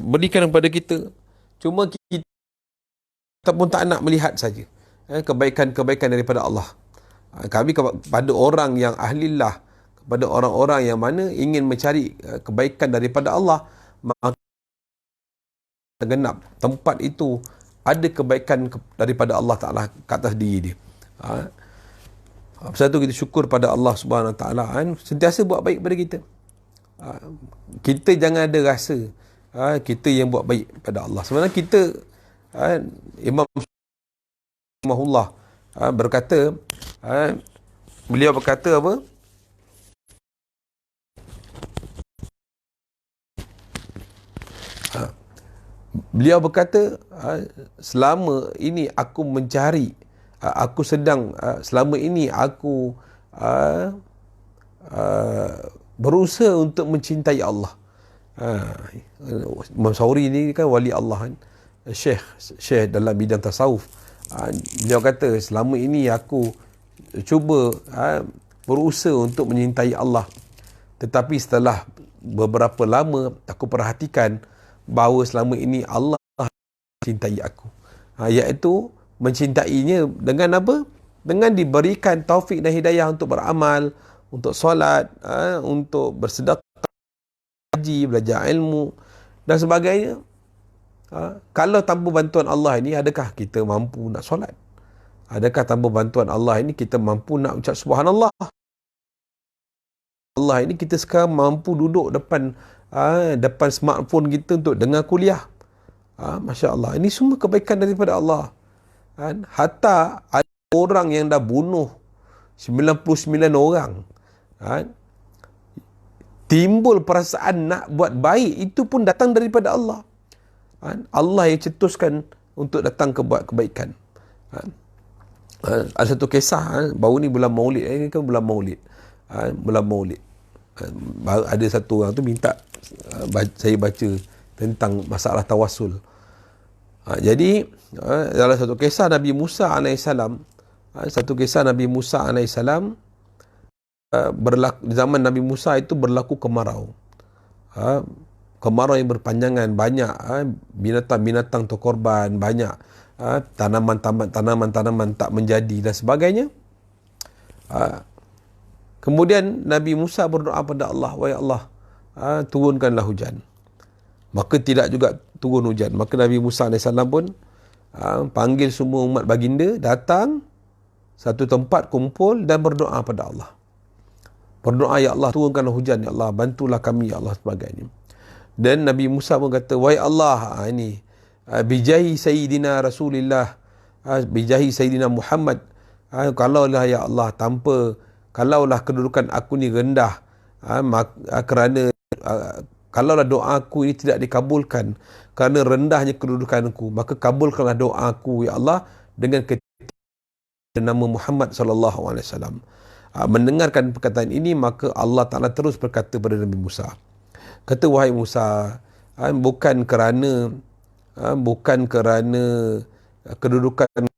berikan kepada kita. Cuma kita pun tak nak melihat saja kebaikan-kebaikan daripada Allah. Kami kepada orang yang ahlillah, kepada orang-orang yang mana ingin mencari kebaikan daripada Allah, maka genap tempat itu ada kebaikan daripada Allah Ta'ala kat atas diri dia. Sebab tu kita syukur pada Allah Subhanahu Wa Ta'ala sentiasa buat baik pada kita. Kita jangan ada rasa kita yang buat baik pada Allah. Sebenarnya kita, Imam Rahimahullah berkata, beliau berkata apa? Beliau berkata, selama ini aku mencari, selama ini aku berusaha untuk mencintai Allah. Imam Syafi'i ni kan wali Allah kan, Syekh dalam bidang tasawuf. Beliau kata, selama ini aku cuba berusaha untuk menyintai Allah, tetapi setelah beberapa lama aku perhatikan bahawa selama ini Allah mencintai aku, iaitu mencintainya dengan apa? Dengan diberikan taufik dan hidayah untuk beramal, untuk solat, untuk bersedekah, haji, belajar ilmu dan sebagainya. Kalau tanpa bantuan Allah ini, adakah kita mampu nak solat? Adakah tanpa bantuan Allah ini kita mampu nak ucap subhanallah? Allah ini kita sekarang mampu duduk depan smartphone kita untuk dengar kuliah. Masya Allah, ini semua kebaikan daripada Allah. Hatta ada orang yang dah bunuh 99 orang, timbul perasaan nak buat baik, itu pun datang daripada Allah. Allah yang cetuskan untuk datang ke buat kebaikan. Ada satu kisah, baru ni bulan Maulid, ini kan bulan Maulid. Bulan Maulid, ada satu orang tu minta saya baca tentang masalah tawassul. Jadi dalam satu kisah Nabi Musa AS, berlaku zaman Nabi Musa itu berlaku kemarau. Kemarau yang berpanjangan, banyak binatang-binatang terkorban, banyak tanaman-tanaman tak menjadi dan sebagainya. Kemudian Nabi Musa berdoa pada Allah, wahai Allah, turunkanlah hujan. Maka tidak juga turun hujan. Maka Nabi Musa AS pun panggil semua umat baginda, datang satu tempat, kumpul dan berdoa pada Allah. Berdoa, ya Allah, turunkanlah hujan, ya Allah, bantulah kami, ya Allah, sebagainya. Dan Nabi Musa pun kata, wahai Allah, bijahi Sayyidina Rasulillah, bijahi Sayyidina Muhammad, kalaulah ya Allah, kalaulah kedudukan aku ni rendah, kalaulah doa aku ini tidak dikabulkan kerana rendahnya kedudukanku, maka kabulkanlah doa aku, ya Allah, dengan nama Muhammad sallallahu alaihi wasallam. Mendengarkan perkataan ini, maka Allah Ta'ala terus berkata kepada Nabi Musa, kata, wahai Musa, bukan kerana kedudukan,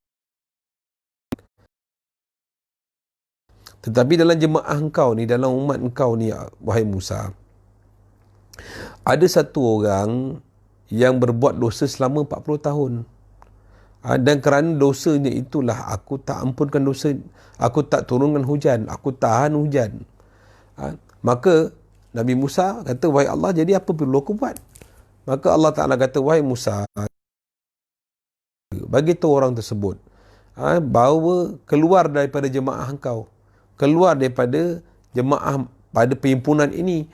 tetapi dalam jemaah engkau ni, dalam umat engkau ni, wahai Musa, ada satu orang yang berbuat dosa selama 40 tahun. Dan kerana dosanya itulah aku tak ampunkan dosa, aku tak turunkan hujan, aku tahan hujan. Maka Nabi Musa kata, wahai Allah, jadi apa perlu aku buat? Maka Allah Ta'ala kata, wahai Musa, bagi tu orang tersebut bahawa keluar daripada jemaah engkau, keluar daripada jemaah pada perhimpunan ini.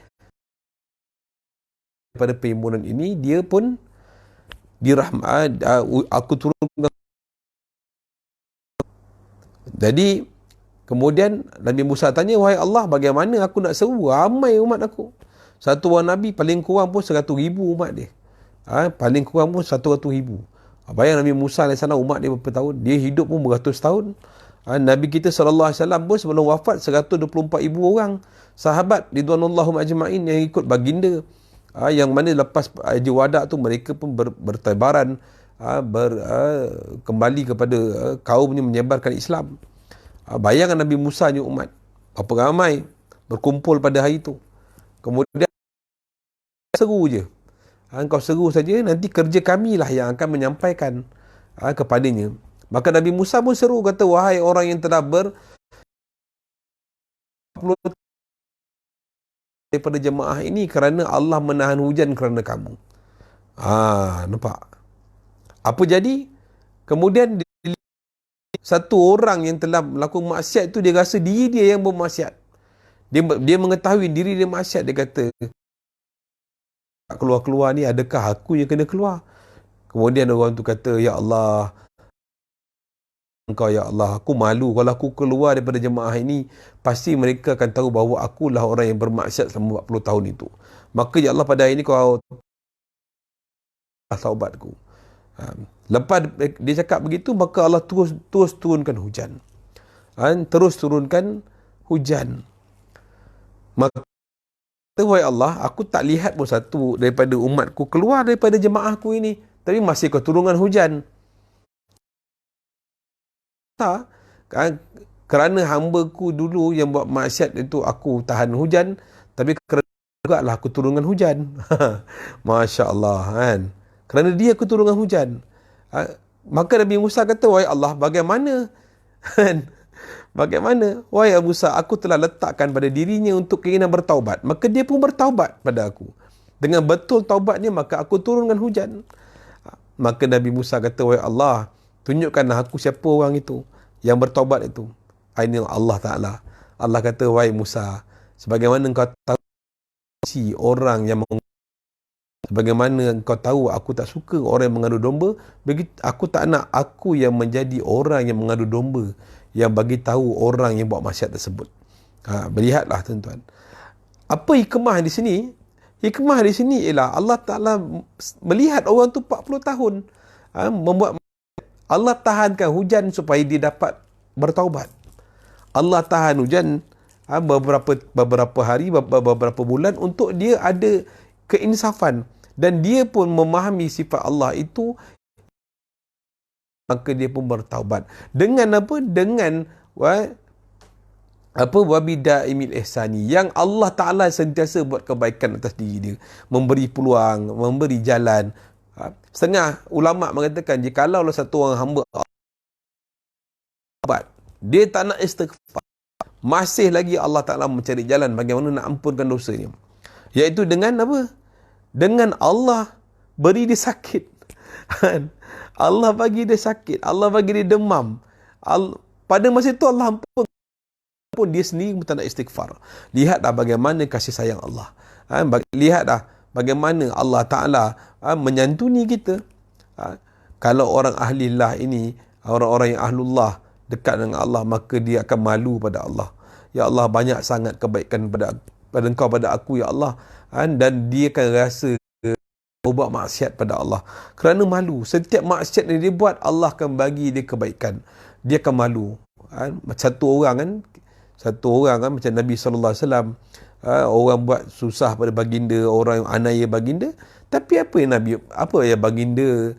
Pada perhimpunan ini dia pun dirahmat, aku turunkan. Jadi kemudian Nabi Musa tanya, wahai Allah, bagaimana aku nak seru ramai umat aku? Satu orang Nabi paling kurang pun 100,000 umat dia. Paling kurang pun 100,000. Bayang Nabi Musa AS umat dia berapa tahun? Dia hidup pun beratus tahun. Nabi kita SAW pun sebelum wafat 124,000 orang sahabat ridwanullahum ajma'in yang ikut baginda, yang mana lepas haji wada tu mereka pun bertebaran, kembali kepada kaumnya, menyebarkan Islam. Bayangkan Nabi Musa ni umat berapa ramai berkumpul pada hari itu. Kemudian seru je, Engkau seru saja, nanti kerja kamilah yang akan menyampaikan kepadanya. Maka Nabi Musa pun seru, kata, wahai orang yang telah daripada jemaah ini kerana Allah menahan hujan kerana kamu. Nampak? Apa jadi? Kemudian satu orang yang telah melakukan maksiat itu, dia rasa diri dia yang bermaksiat. Dia mengetahui diri dia maksiat. Dia kata, keluar-keluar ni, adakah aku yang kena keluar? Kemudian orang tu kata, ya Allah, Engkau ya Allah, aku malu kalau aku keluar daripada jemaah ini, pasti mereka akan tahu bahawa akulah orang yang bermaksiat selama 40 tahun itu. Maka ya Allah, pada hari ini kau taubatku. Lepas dia cakap begitu, maka Allah terus turunkan hujan. Terus turunkan hujan. Maka, wahai Allah, aku tak lihat pun satu daripada umatku keluar daripada jemaahku ini, tapi masih kau turunkan hujan. Kerana hamba-Ku dulu yang buat maksiat itu, aku tahan hujan, tapi kerana juga lah aku turunkan hujan. Masya Allah, kan? Kerana dia aku turunkan hujan. Maka Nabi Musa kata, wahai Allah, bagaimana? Bagaimana? Wahai Musa, aku telah letakkan pada dirinya untuk keinginan bertaubat. Maka dia pun bertaubat pada aku. Dengan betul taubatnya, maka aku turunkan hujan. Maka Nabi Musa kata, wahai Allah, tunjukkanlah aku siapa orang itu yang bertaubat itu. Ini Allah Ta'ala. Allah kata, wahai Musa, sebagaimana engkau tahu si orang yang sebagaimana engkau tahu aku tak suka orang yang mengadu domba, begitu aku tak nak aku yang menjadi orang yang mengadu domba, yang bagi tahu orang yang buat maksiat tersebut. Melihatlah tuan-tuan. Apa hikmah di sini? Hikmah di sini ialah Allah Ta'ala melihat orang tu 40 tahun membuat. Allah tahankan hujan supaya dia dapat bertaubat. Allah tahan hujan beberapa hari, beberapa bulan untuk dia ada keinsafan. Dan dia pun memahami sifat Allah itu, maka dia pun bertaubat. Dengan apa? Dengan wabidaimil ihsani, yang Allah Ta'ala sentiasa buat kebaikan atas diri dia, memberi peluang, memberi jalan. Setengah ulama mengatakan, jikalau satu orang hamba dia tak nak istighfar, masih lagi Allah Ta'ala mencari jalan bagaimana nak ampunkan dosanya. Iaitu dengan apa? Dengan Allah beri dia sakit. Allah bagi dia sakit, Allah bagi dia demam. Pada masa itu Allah ampun, dia sendiri pun tak nak istighfar. Lihatlah bagaimana kasih sayang Allah. Lihatlah bagaimana Allah Ta'ala menyantuni kita. Kalau orang ahlillah ini, orang-orang yang ahlullah, dekat dengan Allah, maka dia akan malu pada Allah. Ya Allah, banyak sangat kebaikan pada engkau, pada aku, ya Allah. Dan dia akan rasa buat maksiat pada Allah kerana malu. Setiap maksiat yang dia buat, Allah akan bagi dia kebaikan. Dia akan malu. Satu orang macam Nabi SAW, orang buat susah pada baginda, orang yang aniaya baginda, tapi apa yang baginda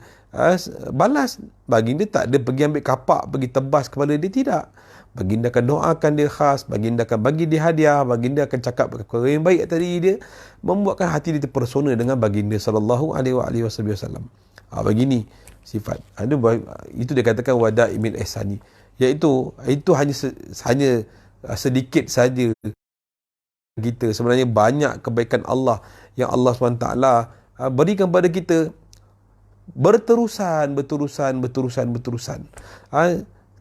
balas? Baginda tak ada pergi ambil kapak, pergi tebas kepala dia, tidak. Baginda akan doakan dia khas, baginda akan bagi dia hadiah, baginda akan cakap perkara yang baik atas diri dia, membuatkan hati dia terpersona dengan baginda sallallahu alaihi wasallam. Begini sifat. Itu dia katakan wadaimil ihsani. Iaitu hanya sedikit saja kita. Sebenarnya banyak kebaikan Allah yang Allah SWT berikan kepada kita, berterusan.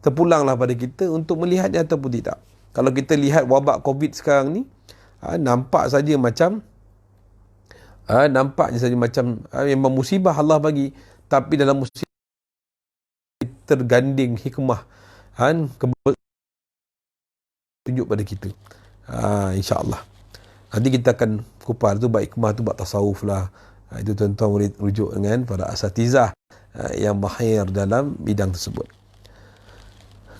Terpulanglah pada kita untuk melihatnya ataupun tidak. Kalau kita lihat wabak COVID sekarang ni, nampak saja macam memang musibah Allah bagi, tapi dalam musibah terganding hikmah tunjuk pada kita. InsyaAllah nanti kita akan kupar tu, baik hikmah tu buat tasawuf lah. Itu tuan-tuan boleh rujuk dengan para asatizah yang mahir dalam bidang tersebut.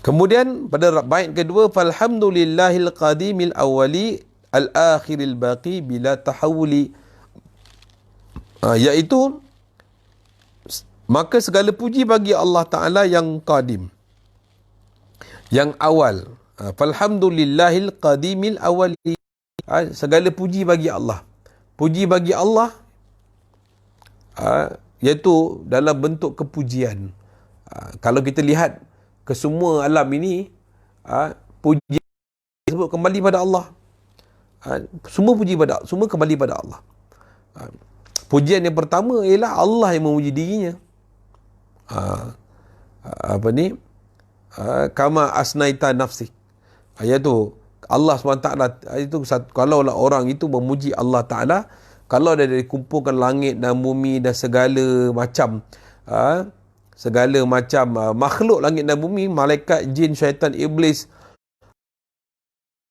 Kemudian pada bait kedua, falhamdulillahil qadimil awwali al-akhiril baqi bila tahawuli, iaitu maka segala puji bagi Allah Ta'ala yang qadim, yang awal. Falhamdulillahil qadimil awwali, segala puji bagi Allah. Puji bagi Allah iaitu dalam bentuk kepujian. Kalau kita lihat ke semua alam ini, pujian tersebut kembali pada Allah. Semua kembali pada Allah. Pujian yang pertama ialah Allah yang memuji dirinya. Kama asnaita nafsik. Iaitu Allah SWT itu kalau orang itu memuji Allah Ta'ala, kalau dia dikumpulkan langit dan bumi dan segala macam makhluk langit dan bumi, malaikat, jin, syaitan, iblis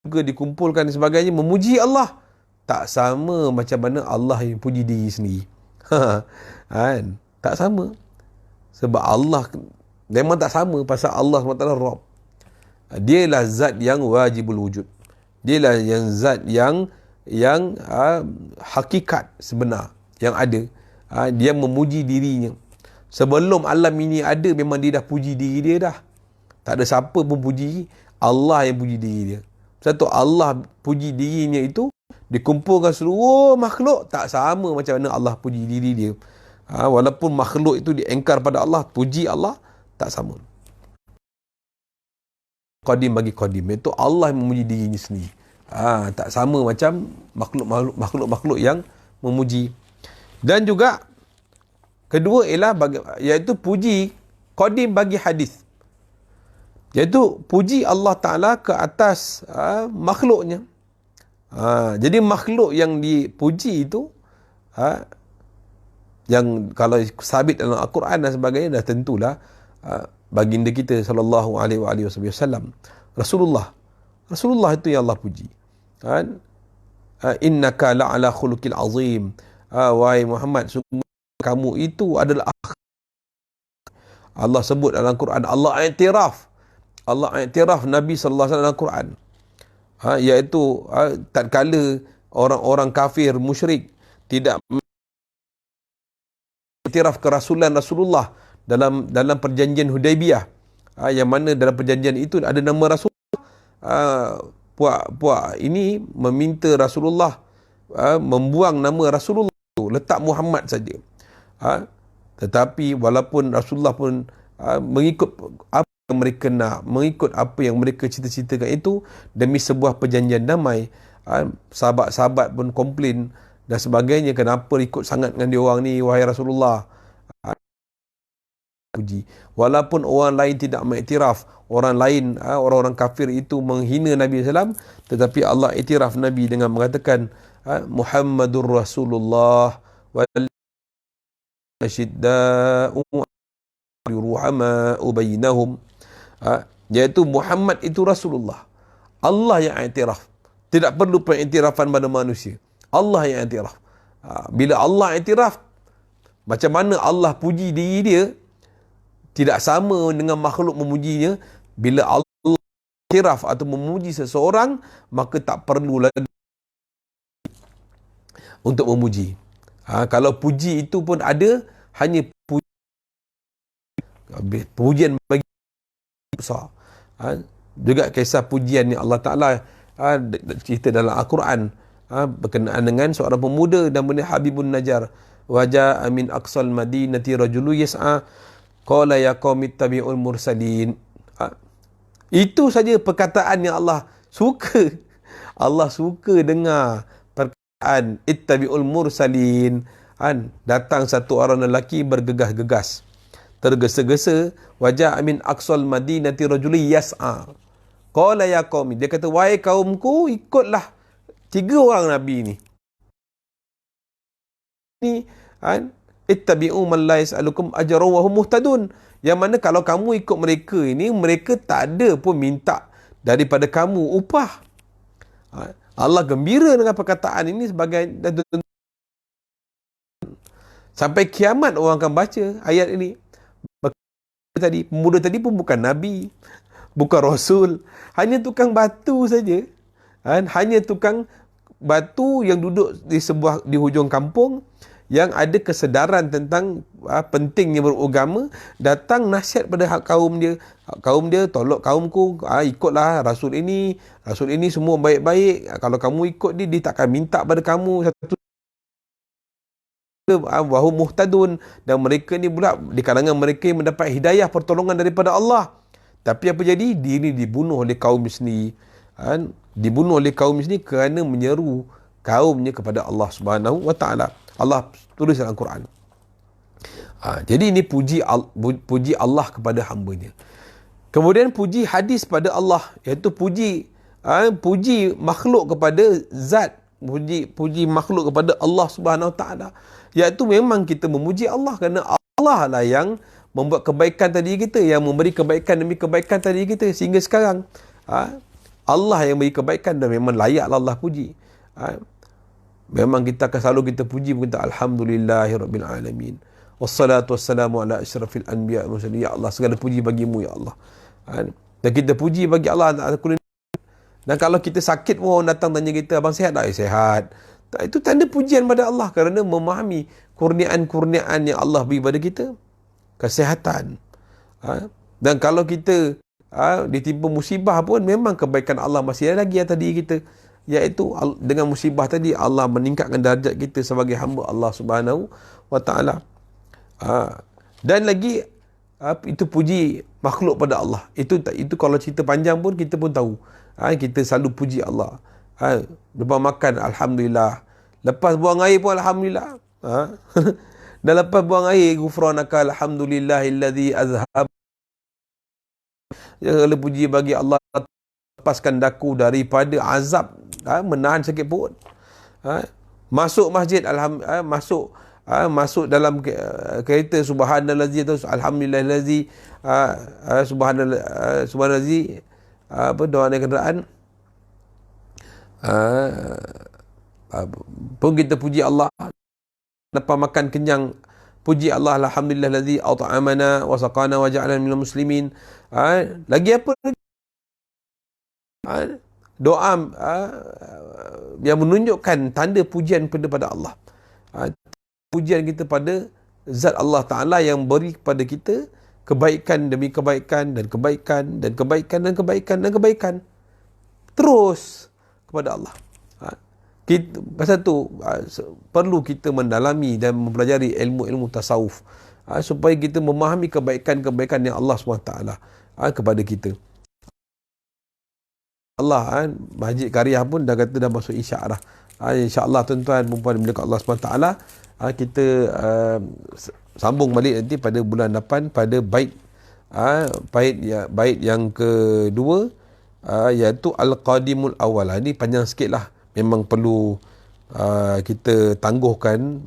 juga dikumpulkan dan sebagainya memuji Allah, tak sama macam mana Allah yang puji diri sendiri. Tak sama. Sebab Allah memang tak sama, pasal Allah SWT Rabb. Dialah zat yang wajibul wujud. Dialah yang zat yang hakikat sebenar yang ada. Dia memuji dirinya. Sebelum alam ini ada, memang dia dah puji diri dia dah. Tak ada siapa pun puji, Allah yang puji diri dia. Satu, Allah puji dirinya itu dikumpulkan seluruh makhluk, tak sama macam mana Allah puji diri dia. Walaupun makhluk itu diengkar pada Allah, puji Allah tak sama. Qadim bagi Qadim, iaitu Allah yang memuji dirinya sendiri. Tak sama macam makhluk-makhluk yang memuji. Dan juga kedua ialah iaitu puji Qadim bagi hadis, iaitu puji Allah Ta'ala ke atas makhluknya. Jadi makhluk yang dipuji itu, yang kalau sabit dalam Al-Quran dan sebagainya, dah tentulah baginda kita sallallahu alaihi wasallam, Rasulullah itu yang Allah puji. Innaka la'ala khuluqil azim. Wahai Muhammad, sungguh kamu itu adalah Allah sebut dalam Quran, Allah iktiraf Nabi sallallahu alaihi wasallam dalam Quran, iaitu tatkala orang-orang kafir musyrik tidak iktiraf kerasulan Rasulullah dalam perjanjian Hudaibiyah, yang mana dalam perjanjian itu ada nama Rasulullah. Puak ini meminta Rasulullah membuang nama Rasulullah itu, letak Muhammad saja. Tetapi walaupun Rasulullah pun mengikut apa yang mereka nak, mengikut apa yang mereka cita-citakan itu demi sebuah perjanjian damai, sahabat-sahabat pun komplain dan sebagainya, kenapa ikut sangat dengan dia orang ni, wahai Rasulullah. Puji. Walaupun orang lain tidak mengiktiraf, orang lain, orang-orang kafir itu menghina Nabi SAW, tetapi Allah iktiraf Nabi dengan mengatakan Muhammadur Rasulullah wal syidda'u ruhama'u bainahum, iaitu Muhammad itu Rasulullah. Allah yang iktiraf. Tidak perlu pengiktirafan pada manusia. Allah yang iktiraf. Bila Allah iktiraf, macam mana Allah puji diri dia, tidak sama dengan makhluk memujinya. Bila Allah iktiraf atau memuji seseorang, maka tak perlu lagi untuk memuji. Kalau puji itu pun ada, hanya pujian bagi besar. Juga kisah pujian yang Allah Ta'ala cerita dalam Al-Quran berkenaan dengan seorang pemuda dan bernama Habibun Najjar. Waja'a min aqsal madinati rajulu yas'a qala ya qaumi ittabi'ul mursalin. Itu saja perkataan yang Allah suka. Allah suka dengar perkataan ittabi'ul mursalin. Datang satu orang lelaki bergegas-gegas, tergesa-gesa. Waja'a min aqsal madinati rajulu yas'a qala ya qaumi, dia kata, wahai kaumku, ikutlah 3 orang Nabi ni. Ittabi'u man la yas'alukum ajran wa hum muhtadun. Yang mana kalau kamu ikut mereka ini, mereka tak ada pun minta daripada kamu upah. Allah gembira dengan perkataan ini sebagai sampai kiamat orang akan baca ayat ini. Pemuda tadi pun bukan Nabi, bukan Rasul, hanya tukang batu saja. Hanya tukang batu yang duduk di hujung kampung, yang ada kesedaran tentang pentingnya beragama, datang nasihat pada kaum dia. Kaum dia, tolong kaumku, ikutlah Rasul ini semua baik-baik. Kalau kamu ikut dia takkan minta pada kamu satu wahum muhtadun, dan mereka ni pula di kalangan mereka yang mendapat hidayah pertolongan daripada Allah. Tapi apa jadi? Dia ni dibunuh oleh kaum sendiri. Dibunuh oleh kaum sendiri kerana menyeru kaumnya kepada Allah Subhanahu wa taala. Allah tulis dalam Quran. Jadi ini puji Allah kepada hamba-Nya. Kemudian puji hadis pada Allah, iaitu puji makhluk kepada zat, puji makhluk kepada Allah Subhanahu wa taala, iaitu memang kita memuji Allah kerana Allah lah yang membuat kebaikan tadi kita, yang memberi kebaikan demi kebaikan tadi kita sehingga sekarang. Allah yang beri kebaikan dan memang layaklah Allah puji. Memang kita akan selalu kita puji, kita alhamdulillahirabbil alamin. Wassalatu wassalamu ala asyrafil anbiya wal mursalin. Ya Allah, segala puji bagimu ya Allah. Dan kita puji bagi Allah. Dan kalau kita sakit pun orang datang tanya kita, abang sihat tak? Sihat. Itu tanda pujian pada Allah kerana memahami kurniaan-kurniaan yang Allah beri pada kita. Kesihatan. Dan kalau kita ditimpa musibah pun, memang kebaikan Allah masih ada lagi atas diri kita, iaitu dengan musibah tadi Allah meningkatkan darjat kita sebagai hamba Allah Subhanahu wa taala. Dan lagi itu puji makhluk pada Allah. Itu kalau cerita panjang pun kita pun tahu. Kita selalu puji Allah. Lepas makan alhamdulillah, lepas buang air pun alhamdulillah. Dan lepas buang air, ghufranaka alhamdulillahillazi azhab. Segala puji bagi Allah, lepaskan daku daripada azab, menahan sakit perut. Masuk masjid, masuk dalam kereta, subhanallazi atau alhamdulillahillazi, subhanallazi, apa doa naik kenderaan, pun kita puji Allah. Lepas makan kenyang, puji Allah, alhamdulillahillazi at'amana wa saqana wa ja'alana minal muslimin. Lagi apa lagi? Doa yang menunjukkan tanda pujian kepada Allah. Pujian kita pada zat Allah Ta'ala yang beri kepada kita kebaikan demi kebaikan dan kebaikan dan kebaikan dan kebaikan dan kebaikan terus kepada Allah. Pasal tu perlu kita mendalami dan mempelajari ilmu-ilmu tasawuf, supaya kita memahami kebaikan-kebaikan yang Allah SWT kepada kita. Allah, Masjid Karyah pun dah kata dah masuk isyak dah. InsyaAllah tuan-tuan perempuan dekat Allah SWT, kita sambung balik nanti pada bulan 8 pada bait yang kedua, iaitu Al-Qadimul Awal. Ini panjang sikit lah, memang perlu kita tangguhkan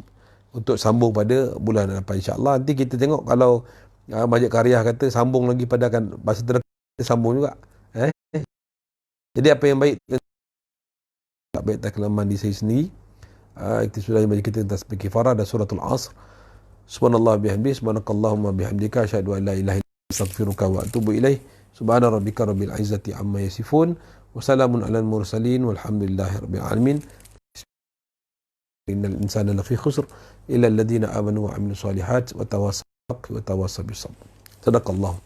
untuk sambung pada bulan 8 insyaAllah. Nanti kita tengok kalau Masjid Karyah kata sambung lagi pada masa terdekat, kita sambung juga. Jadi apa yang baik, tak baik tak kelamaan di saya sendiri. Kita sudah baca kita tentang kifarah dan suratul Asr. Subhanallah bihamdihi, subhanakallahumma bihamdika, asyhadu an la ilaha illa anta, astaghfiruka wa atubu ilaih. Subhana rabbika rabbil izzati amma yasifun, wa salamun alal mursalin, walhamdulillahi rabbil alamin. Innal insana lafi khusr illa alladhina amanu wa amilus solihat wa tawassaw bis sabr. Sadaqallahu.